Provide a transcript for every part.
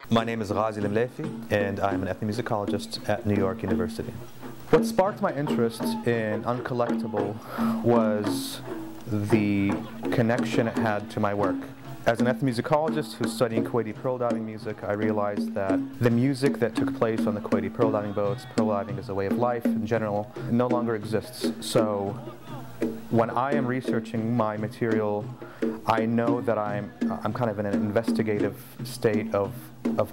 My name is Ghazi Lemlefi, and I'm an ethnomusicologist at New York University. What sparked my interest in Uncollectible was the connection it had to my work. As an ethnomusicologist who's studying Kuwaiti pearl diving music, I realized that the music that took place on the Kuwaiti pearl diving boats, pearl diving as a way of life in general, no longer exists. So when I am researching my material, I know that I'm kind of in an investigative state of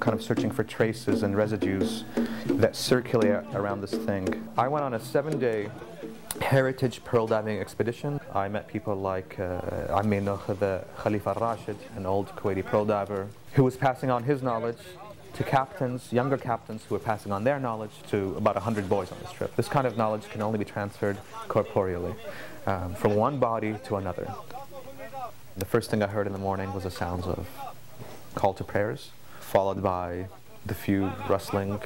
kind of searching for traces and residues that circulate around this thing. I went on a 7-day heritage pearl diving expedition. I met people like Ammi Nukhba Khalifa Rashid, an old Kuwaiti pearl diver, who was passing on his knowledge to captains, younger captains, who were passing on their knowledge to about 100 boys on this trip. This kind of knowledge can only be transferred corporeally, from one body to another. The first thing I heard in the morning was the sounds of call to prayers, followed by the few rustling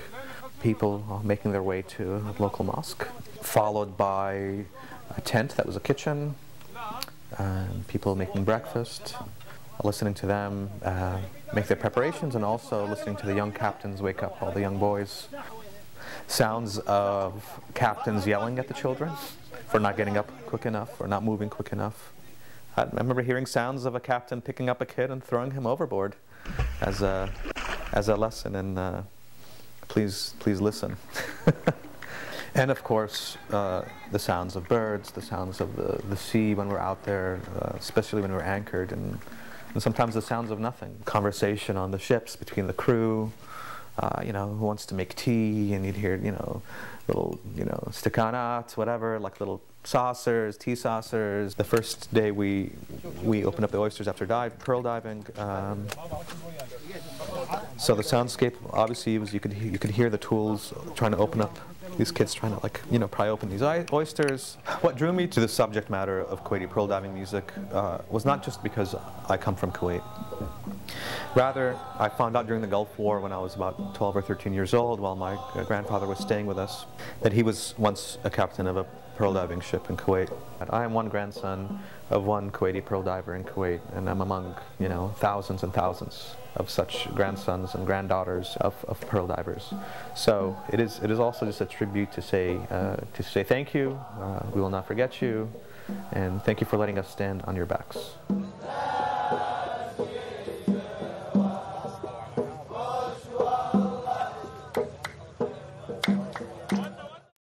people making their way to a local mosque, followed by a tent that was a kitchen, people making breakfast, listening to them make their preparations, and also listening to the young captains wake up all the young boys. Sounds of captains yelling at the children for not getting up quick enough or not moving quick enough. I remember hearing sounds of a captain picking up a kid and throwing him overboard as a lesson in please listen. And of course, the sounds of birds, the sounds of the sea when we're out there, especially when we're anchored, and sometimes the sounds of nothing. Conversation on the ships between the crew, you know, who wants to make tea, and you'd hear, you know, little, you know, stikanat, whatever, like little saucers, tea saucers. The first day we opened up the oysters after pearl diving. So the soundscape, obviously, was you could hear the tools trying to open up. These kids trying to, like, you know, pry open these oysters. What drew me to the subject matter of Kuwaiti pearl diving music was not just because I come from Kuwait. Rather, I found out during the Gulf War when I was about 12 or 13 years old, while my grandfather was staying with us, that he was once a captain of a pearl diving ship in Kuwait. I am one grandson of one Kuwaiti pearl diver in Kuwait, and I'm among, you know, thousands and thousands of such grandsons and granddaughters of pearl divers. So it is also just a tribute to say thank you. We will not forget you, and thank you for letting us stand on your backs.